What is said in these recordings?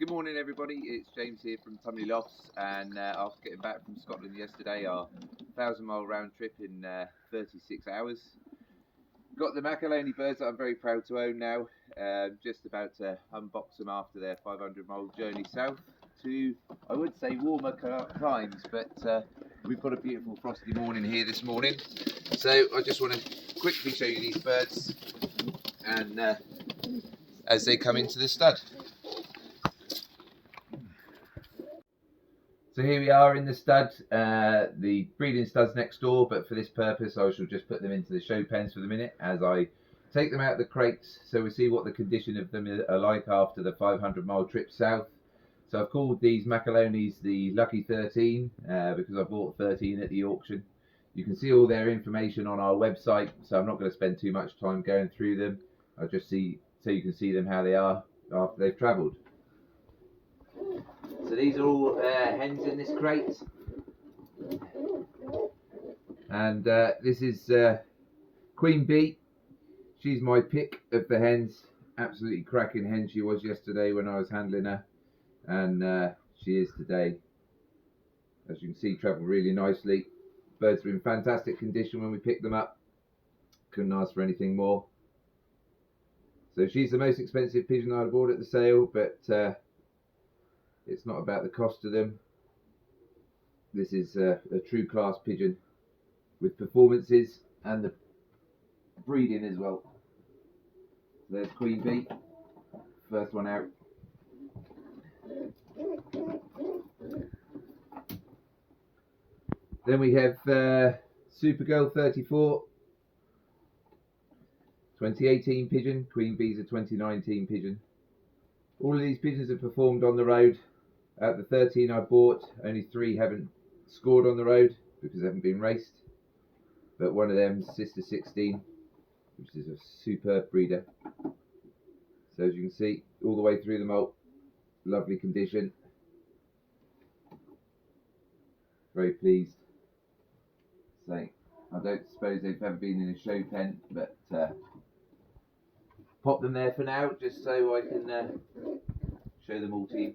Good morning everybody, it's James here from Tumley Lofts, and after getting back from Scotland yesterday, our 1,000-mile round trip in 36 hours. Got the Macaloney birds that I'm very proud to own now. Just about to unbox them after their 500-mile journey south to, I would say, warmer climes, but we've got a beautiful frosty morning here this morning. So I just want to quickly show you these birds and as they come into the stud. So here we are in the stud. The breeding stud's next door, but for this purpose I shall just put them into the show pens for the minute as I take them out of the crates, so we see what the condition of them are like after the 500-mile trip south. So I've called these Macaloneys the Lucky 13 because I bought 13 at the auction. You can see all their information on our website, so I'm not going to spend too much time going through them. I'll just see so you can see them how they are after they've travelled. So these are all hens in this crate, and this is Queen Bee. She's my pick of the hens. Absolutely cracking hen she was yesterday when I was handling her, and she is today. As you can see, travelled really nicely. Birds were in fantastic condition when we picked them up. Couldn't ask for anything more. So she's the most expensive pigeon I'd bought at the sale, but it's not about the cost of them. This is a true class pigeon with performances and the breeding as well. There's Queen Bee, first one out. Then we have Supergirl 34, 2018 pigeon. Queen Bee's a 2019 pigeon. All of these pigeons have performed on the road. Out of the 13 I bought, only 3 haven't scored on the road because they haven't been raced. But one of them, Sister 16, which is a superb breeder. So as you can see, all the way through the molt, lovely condition. Very pleased. So I don't suppose they've ever been in a show pen, but pop them there for now, just so I can show them all to you.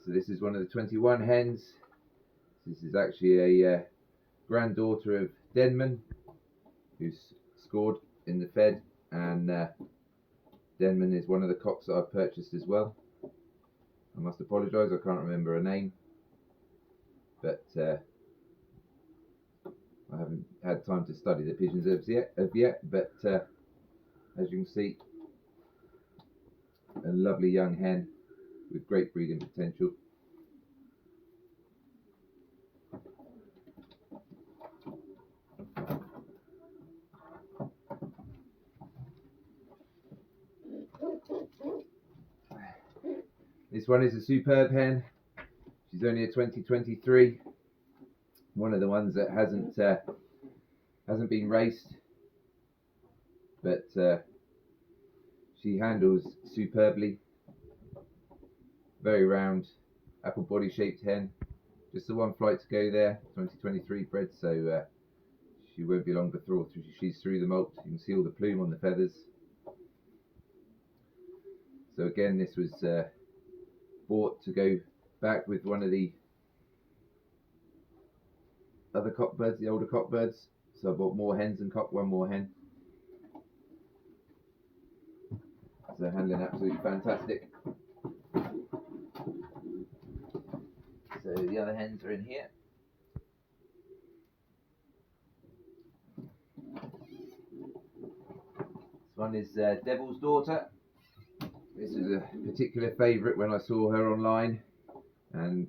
So this is one of the 21 hens. This is actually a granddaughter of Denman, who's scored in the Fed, and Denman is one of the cocks that I've purchased as well. I must apologise, I can't remember her name, but I haven't had time to study the pigeons as yet, but as you can see, a lovely young hen with great breeding potential. This one is a superb hen. She's only a 2023. One of the ones that hasn't been raced, but she handles superbly. Very round, apple body shaped hen. Just the one flight to go there. 2023 bred, so she won't be long before she's through the molt. You can see all the plume on the feathers. So again, this was bought to go back with one of the other cockbirds, the older cockbirds. So I bought more hens and one more hen. So handling absolutely fantastic. So the other hens are in here. This one is Devil's Daughter. This is a particular favourite when I saw her online, and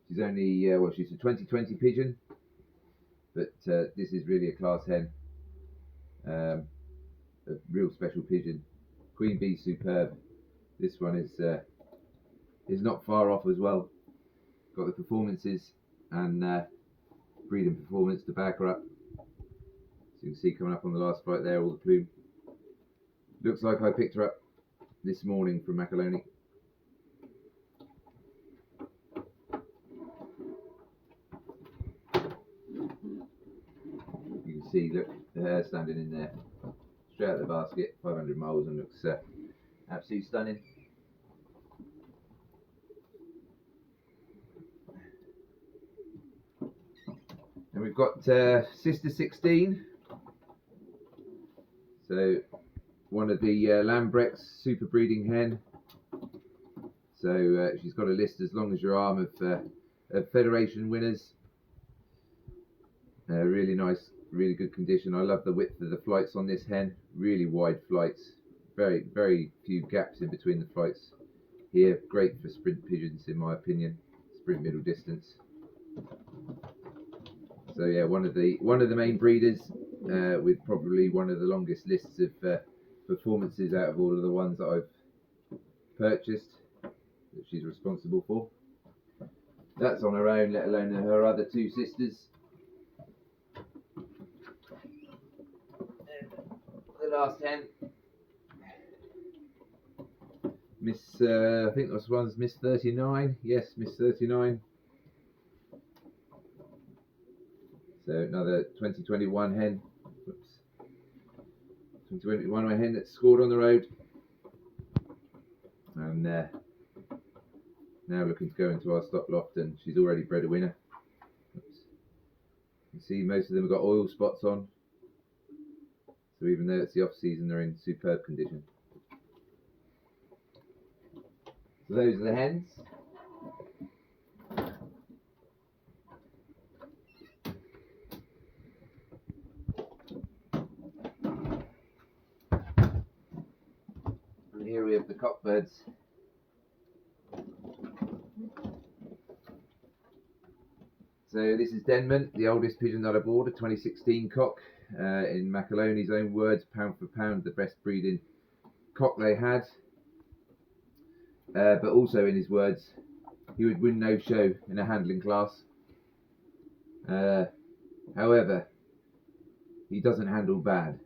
she's only she's a 2020 pigeon, but this is really a class hen, a real special pigeon. Queen Bee superb. This one is not far off as well. Got the performances and breeding performance to back her up. So you can see coming up on the last flight there, all the plume. Looks like I picked her up this morning from Macaloney. You can see, look, the hair standing in there. straight out of the basket, 500 miles, and looks absolutely stunning. And we've got Sister 16, so one of the Lambrex super breeding hen. So she's got a list as long as your arm of Federation winners. Really nice, really good condition. I love the width of the flights on this hen. Really wide flights. Very few gaps in between the flights here. Great for sprint pigeons, in my opinion. Sprint middle distance. So yeah, one of the main breeders with probably one of the longest lists of performances out of all of the ones that I've purchased that she's responsible for. That's on her own, let alone her other two sisters. The last hen, Miss, I think this one's Miss 39. Yes, Miss 39. So another 2021 hen. Whoops. 2021 hen that scored on the road. And now looking to go into our stock loft, and she's already bred a winner. Oops. You see most of them have got oil spots on, so even though it's the off season, they're in superb condition. So those are the hens. And here we have the cockbirds. So this is Denman, the oldest pigeon that I bought, a 2016 cock. In Macaloneys' own words, pound for pound, the best breeding cock they had. But also in his words, he would win no show in a handling class. However, he doesn't handle bad.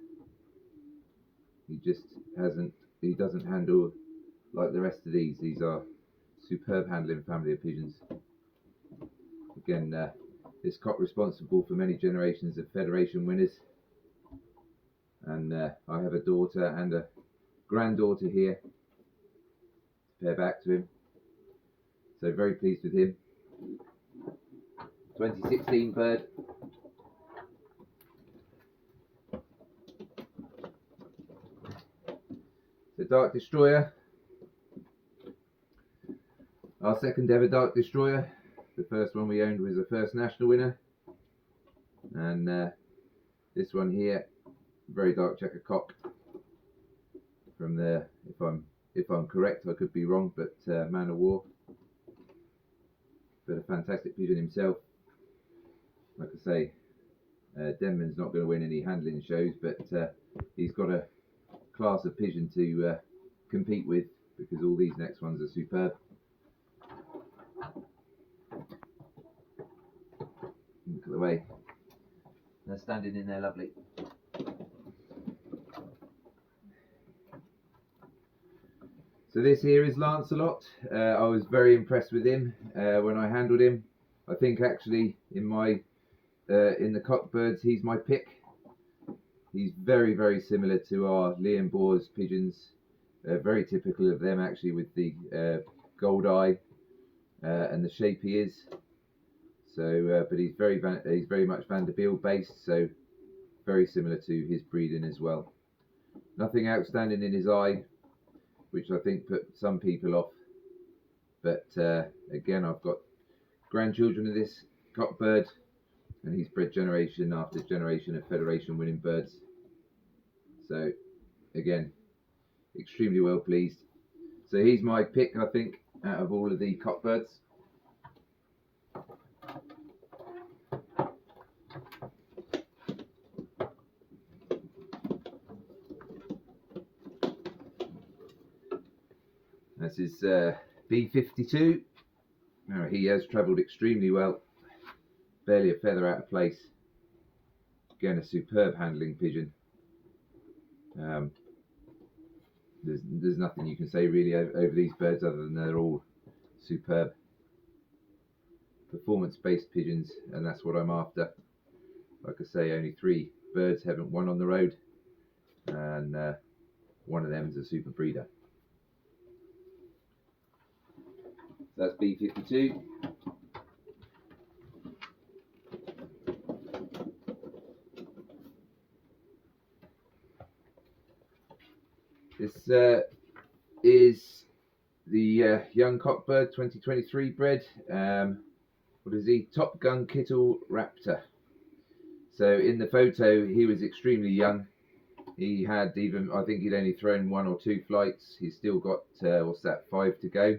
He just he doesn't handle like the rest of these. These are superb handling family of pigeons. Again, this cock responsible for many generations of Federation winners, and I have a daughter and a granddaughter here to pair back to him, so very pleased with him. 2016 bird. The Dark Destroyer, our second ever Dark Destroyer. The first one we owned was a first national winner, and this one here, very dark checker cock from the, if I'm correct, I could be wrong, but man of war, but a fantastic pigeon himself. Like I say, Denman's not going to win any handling shows, but he's got a class of pigeon to compete with, because all these next ones are superb. Look at the way they're standing in there, lovely. So this here is Lancelot. I was very impressed with him when I handled him. I think actually in my in the cockbirds, he's my pick. He's very similar to our Liam Boar's pigeons. Very typical of them actually, with the gold eye and the shape he is. So, but he's very much Vanderbilt based, so very similar to his breeding as well. Nothing outstanding in his eye, which I think put some people off. But again, I've got grandchildren of this cockbird, and he's bred generation after generation of Federation winning birds. So again, extremely well pleased. So he's my pick, I think, out of all of the cockbirds. This is B52. Now, he has travelled extremely well. Barely a feather out of place. Again, a superb handling pigeon. There's nothing you can say really over these birds other than they're all superb. Performance-based pigeons, and that's what I'm after. Like I say, only 3 birds haven't won on the road, and and one of them is a super breeder. So that's B52. This is the young cockbird 2023 bred. What is he? Top Gun Kittle Raptor. So in the photo, he was extremely young. He had I think he'd only thrown 1 or 2 flights. He's still got, 5 to go.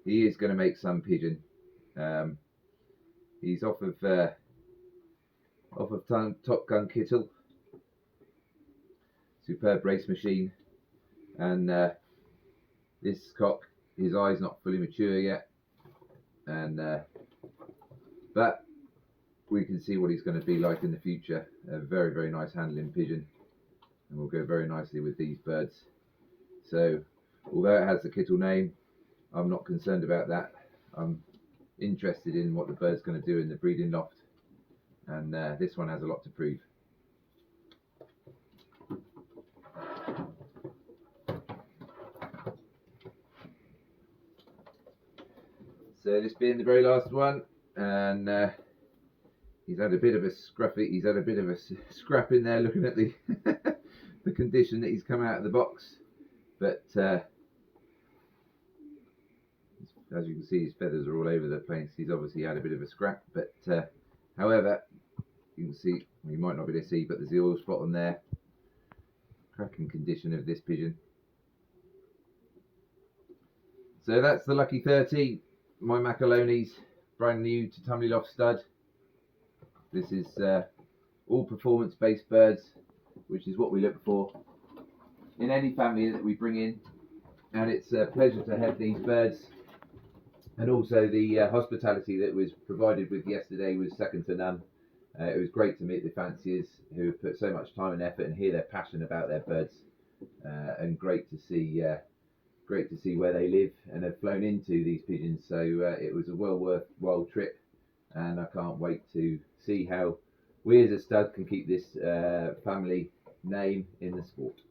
He is going to make some pigeon. He's off of Top Gun Kittle. Superb race machine. And this cock, his eye's not fully mature yet. And but we can see what he's going to be like in the future. A very, very nice handling pigeon, and will go very nicely with these birds. So although it has the Kittle name, I'm not concerned about that. I'm interested in what the bird's going to do in the breeding loft, and this one has a lot to prove. So this being the very last one, and he's had a bit of a scrap in there, looking at the the condition that he's come out of the box. But as you can see, his feathers are all over the place. He's obviously had a bit of a scrap. But however, you can see, well, you might not be able to see, but there's the oil spot on there. Cracking condition of this pigeon. So that's the Lucky 13. My Macaloneys, brand new to Tumley Loft stud. This is all performance-based birds, which is what we look for in any family that we bring in. And it's a pleasure to have these birds. And also the hospitality that was provided with yesterday was second to none. It was great to meet the fanciers who have put so much time and effort and hear their passion about their birds. And great to see where they live and have flown into these pigeons. So it was a well worthwhile trip, and I can't wait to see how we as a stud can keep this family name in the sport.